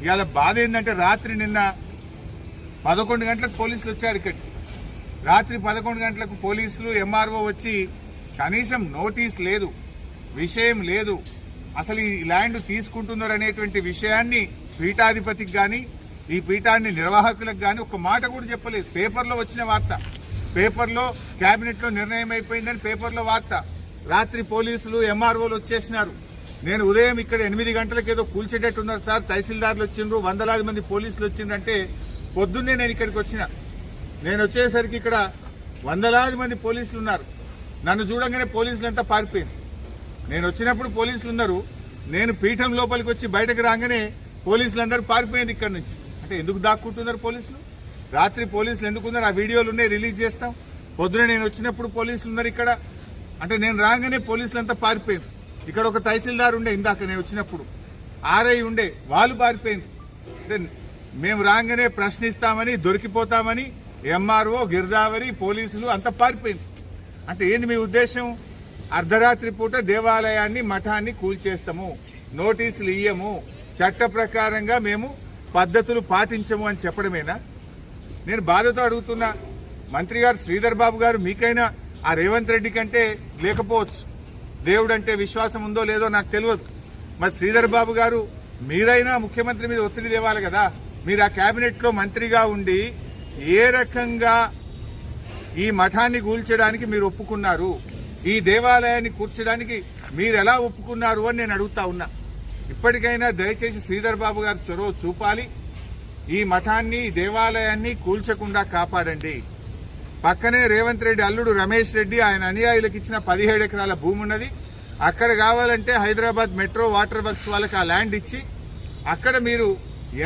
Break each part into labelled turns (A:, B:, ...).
A: ఇవాళ బాధ ఏంటంటే రాత్రి నిన్న 11 గంటలకు పోలీసులు వచ్చారు ఇక్కడికి. రాత్రి 11 గంటలకు పోలీసులు ఎంఆర్ఓ వచ్చి కనీసం నోటీస్ లేదు, విషయం లేదు, అసలు ఈ ల్యాండ్ తీసుకుంటున్నారు అనేటువంటి విషయాన్ని పీఠాధిపతికి గాని ఈ పీఠాన్ని నిర్వాహకులకు గాని ఒక మాట కూడా చెప్పలేదు. పేపర్లో వచ్చిన వార్త, పేపర్లో కేబినెట్ లో నిర్ణయం అయిపోయిందని పేపర్లో వార్త. రాత్రి పోలీసులు ఎంఆర్ఓలు వచ్చేసినారు. నేను ఉదయం ఇక్కడ 8 గంటలకు ఏదో కూల్చేటట్టున్నారు సార్, తహసీల్దార్లు వచ్చిండ్రు, వందలాది మంది పోలీసులు వచ్చిందంటే పొద్దున్నే నేను ఇక్కడికి వచ్చిన. నేను వచ్చేసరికి ఇక్కడ వందలాది మంది పోలీసులు ఉన్నారు. నన్ను చూడంగానే పోలీసులంతా పారిపోయింది. నేను వచ్చినప్పుడు పోలీసులు ఉన్నారు, నేను పీఠం లోపలికి వచ్చి బయటకు రాగానే పోలీసులందరూ పారిపోయింది ఇక్కడ నుంచి. అంటే ఎందుకు దాక్కుంటున్నారు పోలీసులు? రాత్రి పోలీసులు ఎందుకున్నారు? ఆ వీడియోలు ఉన్నాయి, రిలీజ్ చేస్తాం. పొద్దున నేను వచ్చినప్పుడు పోలీసులు ఉన్నారు ఇక్కడ. అంటే నేను రాగానే పోలీసులంతా పారిపోయింది. ఇక్కడ ఒక తహసీల్దార్ ఉండే, ఇందాక నేను వచ్చినప్పుడు ఆర్ఐ ఉండే, వాళ్ళు పారిపోయింది. అంటే మేము రాగానే ప్రశ్నిస్తామని, దొరికిపోతామని ఎంఆర్ఓ, గిర్దావరి, పోలీసులు అంతా పారిపోయింది. అంటే ఏంది మీ ఉద్దేశం? అర్ధరాత్రి పూట దేవాలయాన్ని, మఠాన్ని కూల్చేస్తాము, నోటీసులు ఇయ్యము, చట్ట ప్రకారంగా మేము పద్ధతులు పాటించము అని చెప్పడమేనా? నేను బాధతో అడుగుతున్నా, మంత్రి గారు శ్రీధర్ బాబు గారు, మీకైనా ఆ రేవంత్ రెడ్డి కంటే లేకపోవచ్చు, దేవుడు అంటే విశ్వాసం ఉందో లేదో నాకు తెలియదు. మరి శ్రీధర్ బాబు గారు మీరైనా ముఖ్యమంత్రి మీద ఒత్తిడి తేవాలి కదా. మీరు ఆ కేబినెట్ లో మంత్రిగా ఉండి ఏ రకంగా ఈ మఠాన్ని కూల్చడానికి మీరు ఒప్పుకున్నారు, ఈ దేవాలయాన్ని కూర్చడానికి మీరు ఎలా ఒప్పుకున్నారు అని నేను అడుగుతా ఉన్నా. ఇప్పటికైనా దయచేసి శ్రీధర్ బాబు గారు చొరవ చూపాలి, ఈ మఠాన్ని, దేవాలయాన్ని కూల్చకుండా కాపాడండి. పక్కనే రేవంత్ రెడ్డి అల్లుడు రమేష్ రెడ్డి, ఆయన అనుయాయులకు ఇచ్చిన 17 ఎకరాల భూమి ఉన్నది. అక్కడ కావాలంటే హైదరాబాద్ మెట్రో వాటర్ వర్క్స్ వాళ్ళకి ఆ ల్యాండ్ ఇచ్చి అక్కడ మీరు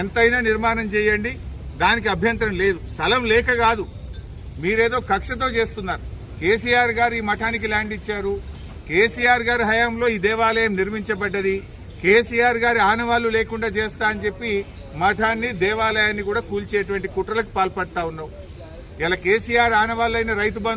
A: ఎంతైనా నిర్మాణం చేయండి, దానికి అభ్యంతరం లేదు. స్థలం లేక కాదు, మీరేదో కక్షతో చేస్తున్నారు. కేసీఆర్ గారు ఈ మఠానికి ల్యాండ్ ఇచ్చారు, కేసీఆర్ గారి హయాంలో ఈ దేవాలయం నిర్మించబడ్డది, కేసీఆర్ గారి ఆనవాళ్లు లేకుండా చేస్తా అని చెప్పి మఠాన్ని, దేవాలయాన్ని కూడా కూల్చేటువంటి కుట్రలకు పాల్పడతా ఉన్నావు. ఇలా కేసీఆర్ ఆనవాళ్లైన రైతు బంధు